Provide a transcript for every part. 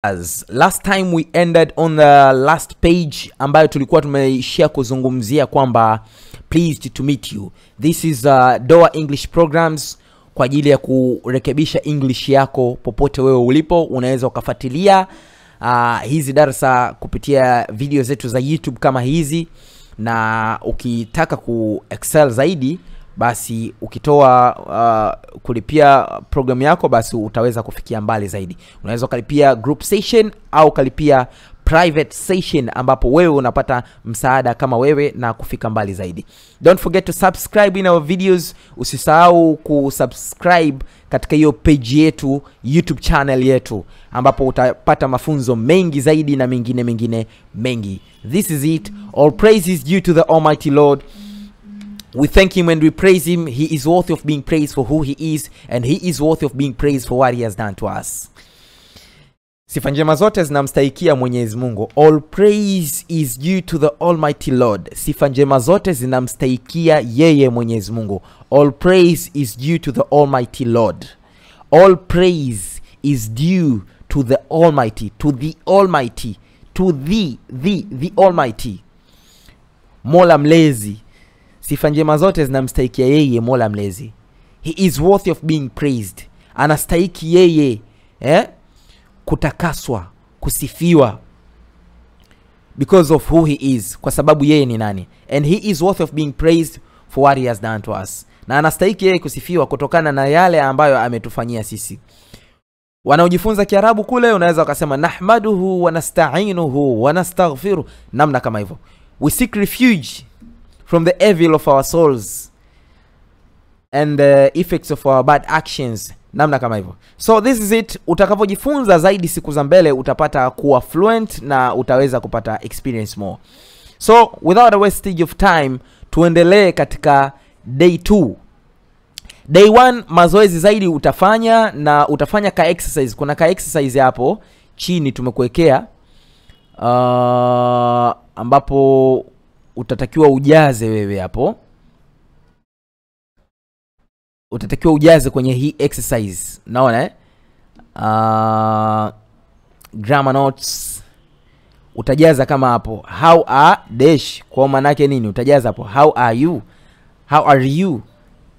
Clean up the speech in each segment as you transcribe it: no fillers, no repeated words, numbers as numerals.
As last time we ended on the last page ambayo tulikuwa tumeishia kuzungumzia kwamba pleased to meet you. This is Doa English Programs kwa ajili ya kurekebisha English yako popote wewe ulipo. Unaweza ukafuatilia hizi darasa kupitia video zetu za YouTube kama hizi, na ukitaka ku excel zaidi basi ukitoa kulipia program yako basi utaweza kufikia mbali zaidi. Unaweza kulipia group session au kulipia private session ambapo wewe unapata msaada kama wewe na kufika mbali zaidi. Don't forget to subscribe in our videos. Usisahau kusubscribe katika hiyo page yetu, YouTube channel yetu, ambapo utapata mafunzo mengi zaidi na mengine mengi. This is it. All praise is due to the Almighty Lord. We thank him and we praise him. He is worthy of being praised for who he is, and he is worthy of being praised for what he has done to us. Sifa njema zote zinamstahikia Mwenyezi Mungu. All praise is due to the Almighty Lord. Sifa njema zote zinamstahikia yeye Mwenyezi Mungu. All praise is due to the Almighty Lord. All praise is due to the Almighty, to the Almighty, to the Almighty. Mola mlezi. Sifa njema zote zinamstahikia yeye Mola mlezi. He is worthy of being praised. Anastahiki yeye kutakaswa, kusifiwa, because of who he is, kwa sababu yeye ni nani. And he is worthy of being praised for what he has done to us. Na anastahiki yeye kusifiwa kutokana na yale ambayo ametufanyia sisi. Wanaojifunza Kiarabu kule unaweza ukasema nahmaduhu wa nasta'inuhu wa nastaghfiruh, namna kama hivyo. We seek refuge from the evil of our souls and the effects of our bad actions, namna kama hivyo. So this is it. Utakapojifunza zaidi siku za mbele utapata kuwa fluent na utaweza kupata experience more. So without a wastage of time, tuendelee katika day 2. Day 1 mazoezi zaidi utafanya, na utafanya ka exercise. Kuna ka exercise hapo chini tumekuwekea ambapo utatakiwa ujaze wewe hapo. Utatakiwa ujaze kwenye hii exercise. Naona grammar notes utajaza kama hapo. How are dash, kwa maana yake nini? Utajaza hapo how are you, how are you.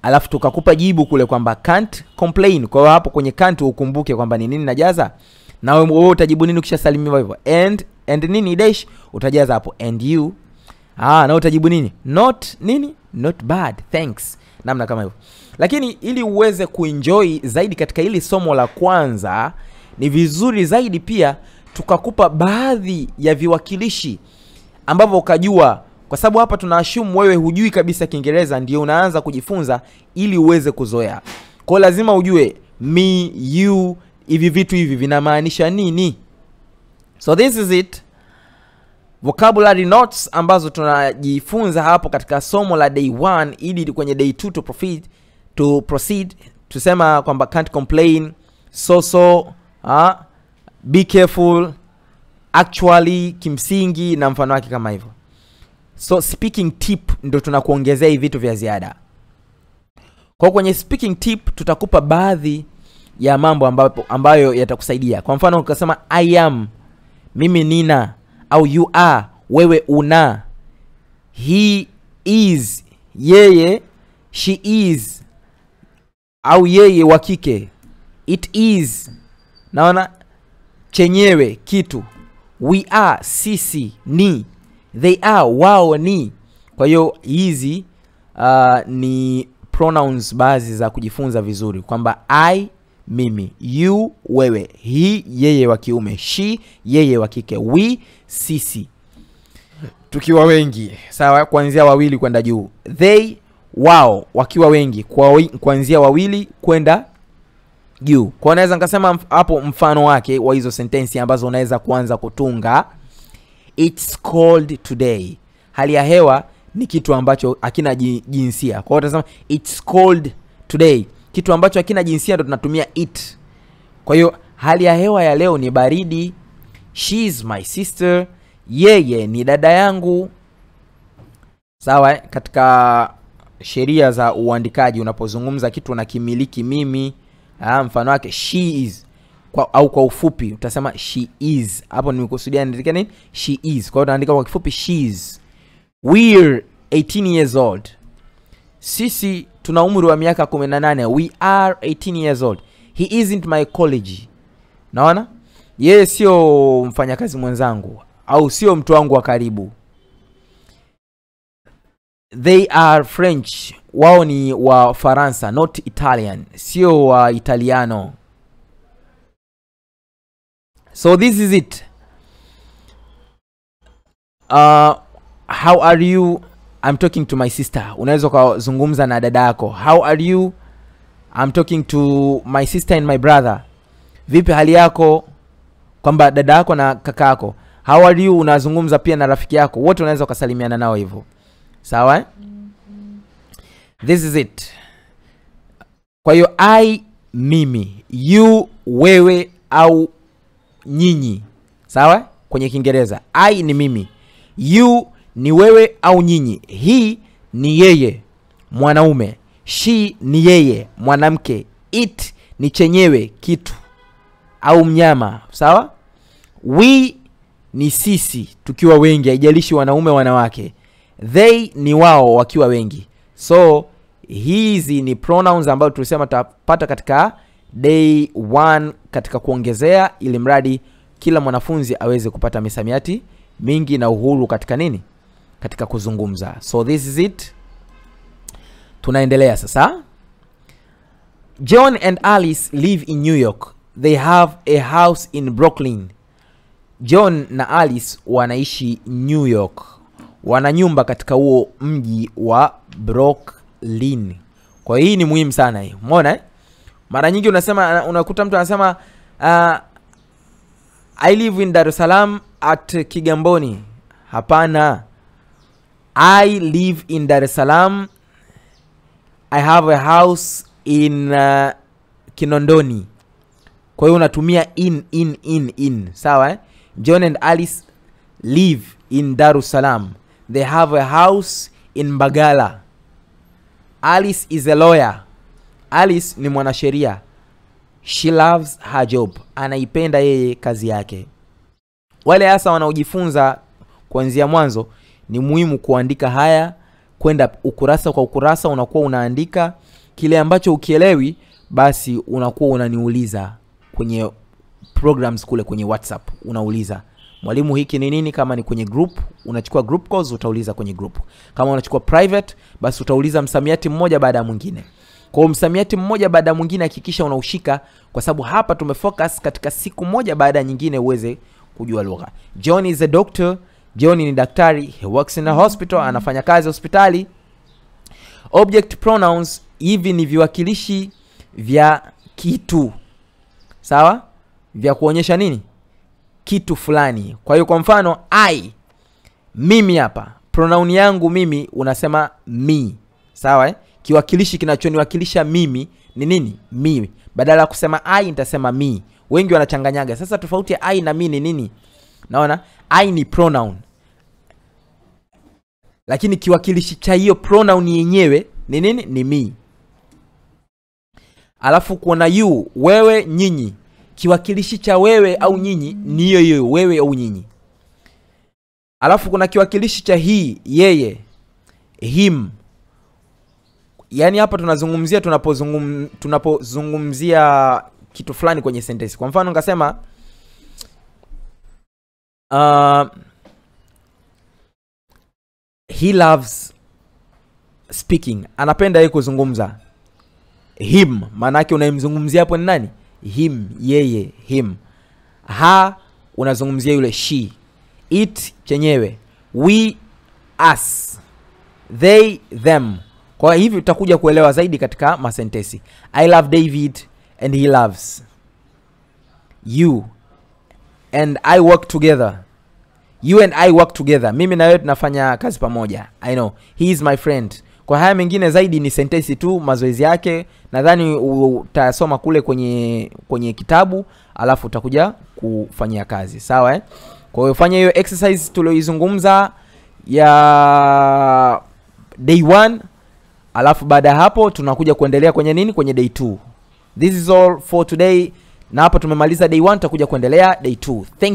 Alafu tukakupa jibu kule kwamba can't complain. Kwa hiyo hapo kwenye can't ukumbuke kwamba ni nini najaza, na wewe utajibu nini ukishasalimiwa hivyo. And nini dash, utajaza hapo and you. Na utajibu nini? Not bad, thanks. Namna kama hivyo. Lakini ili uweze kuenjoy zaidi katika hili somo la kwanza, ni vizuri zaidi pia tukakupa baadhi ya viwakilishi ambavyo ukajua, kwa sababu hapa tunaashumu wewe hujui kabisa Kiingereza ndio unaanza kujifunza ili uweze kuzoea. Kwa lazima ujue me, you, hivi vitu hivi vinamaanisha nini. So this is it. Vocabulary notes ambazo tunajifunza hapo katika somo la day 1 ili kwenye day 2 to proceed tusema kwamba can't complain, be careful, actually, kimsingi na mfano wake kama hivyo. So speaking tip ndio tunakuongezea hivi vitu vya ziada. Kwa kwenye speaking tip tutakupa baadhi ya mambo ambayo yatakusaidia. Kwa mfano ukasema I am, mimi nina, au you are, wewe una. He is, yeye, she is, au yeye wa kike. It is, naona, chenyewe, kitu. We are, sisi, ni. They are, wao ni. Kwa hiyo hizi ni pronouns baadhi za kujifunza vizuri kwamba I, mimi, you, wewe, he, yeye wa kiume, she, yeye wa kike, we, sisi tukiwa wengi, sawa, kuanzia wawili kwenda juu. They, wao wakiwa wengi, kuanzia wawili kwenda juu. Kwa naweza nikasema hapo mfano wake wa hizo sentensi ambazo unaweza kuanza kutunga. It's cold today. Hali ya hewa ni kitu ambacho hakina jinsia. Kwa hiyo utasema it's cold today. Kitu ambacho hakina jinsia ndo tunatumia it. Kwa hiyo hali ya hewa ya leo ni baridi. She's my sister. Yeye ni dada yangu. Sawa, katika sheria za uandikaji unapozungumza kitu na kimiliki mimi, mfano wake she is. au kwa ufupi utasema she is. Hapo nimekusudia niandike nini? She is. Kwa hiyo utaandika kwa kifupi she is. We're 18 years old. Sisi tuna umri wa miaka 18. We are 18 years old. He isn't my colleague. Naona? Yeye sio mfanyakazi mwenzangu au sio mtu wangu wa karibu. They are French. Wao ni wa Faransa, not Italian. Sio wa Italiano. So this is it. How are you? I'm talking to my sister. Unaweza kuzungumza na dada yako. How are you? I'm talking to my sister and my brother. Vipi hali yako? Kwamba dada yako na kaka yako. How are you? Unazungumza pia na rafiki yako. Wote unaweza kusalimiana nao hivyo. Sawa? This is it. Kwa hiyo I, mimi, you, wewe au nyinyi. Sawa? Kwenye Kiingereza I ni mimi, you ni wewe au nyinyi, he ni yeye mwanaume, she ni yeye mwanamke, it ni chenyewe kitu au mnyama. Sawa? We ni sisi tukiwa wengi, haijalishi wanaume wanawake. They ni wao wakiwa wengi. So hizi ni pronouns ambazo tulisema tutapata katika day 1 katika kuongezea, ili mradi kila mwanafunzi aweze kupata misamiati mingi na uhuru katika nini? Katika kuzungumza. So this is it. Tunaendelea sasa. John and Alice live in New York. They have a house in Brooklyn. John na Alice wanaishi New York. Wana nyumba katika huo mji wa Brooklyn. Kwa hii ni muhimu sana hii. Umeona? Mara nyingi unakuta mtu anasema I live in Dar es Salaam at Kigamboni. Hapana. I live in Dar es Salaam. I have a house in Kinondoni. Kwa hiyo unatumia in. Sawa eh? John and Alice live in Dar es Salaam. They have a house in Mbagala. Alice is a lawyer. Alice ni mwanasheria. She loves her job. Anaipenda yeye kazi yake. Wale hasa wanaojifunza kuanzia mwanzo, ni muhimu kuandika haya, kwenda ukurasa kwa ukurasa unakuwa unaandika kile ambacho ukielewi, basi unakuwa unaniuliza kwenye programs kule kwenye WhatsApp. Unauliza, mwalimu hiki ni nini? Kama ni kwenye group, unachukua group calls, utauliza kwenye group. Kama unachukua private, basi utauliza msamiati mmoja baada ya mwingine. Kwa msamiati mmoja baada ya mwingine hakikisha unaushika, kwa sababu hapa tumefocus katika siku moja baada ya nyingine uweze kujua lugha. John is a doctor. John ni daktari. He works in a hospital. Anafanya kazi hospitali. Object pronouns, hivi ni viwakilishi vya kitu. Sawa? Vya kuonyesha nini? Kitu fulani. Kwa hiyo kwa mfano I, mimi hapa, pronoun yangu mimi unasema me. Sawa eh? Kiwakilishi kinachoniwakilisha mimi ni nini? Me. Badala ya kusema I nitasema me. Wengi wanachanganyaga. Sasa tofauti ya I na me ni nini? Naona I ni pronoun, lakini kiwakilishi cha hiyo pronoun yenyewe ni nini? Ni me. Alafu kuna you, wewe, nyinyi. Kiwakilishi cha wewe au nyinyi ni hiyo wewe au nyinyi. Alafu kuna kiwakilishi cha he, yeye, him. Yaani hapa tunazungumzia tunapozungumzia kitu fulani kwenye sentence. Kwa mfano ngasema he loves speaking. Anapenda yeye kuzungumza. Him, maana yake unayemzungumzia hapo ni nani? Him, yeye, him. Ha, unazungumzia yule she. It, chenyewe. We, us. They, them. Kwa hivyo tutakuja kuelewa zaidi katika masentesi. I love David and he loves you. And I work together. You and I work together. Mimi na wewe tunafanya kazi pamoja. I know. He is my friend. Kwa haya mengine zaidi ni sentensi tu, mazoezi yake. Nadhani utasoma kule kwenye kitabu, alafu utakuja kufanyia kazi. Sawa eh? Kwa hiyo fanya hiyo exercise tulioizungumza ya day 1. Alafu baada hapo tunakuja kuendelea kwenye nini? Kwenye day 2. This is all for today. Na hapa tumemaliza day 1, tutakuja kuendelea day 2. Thank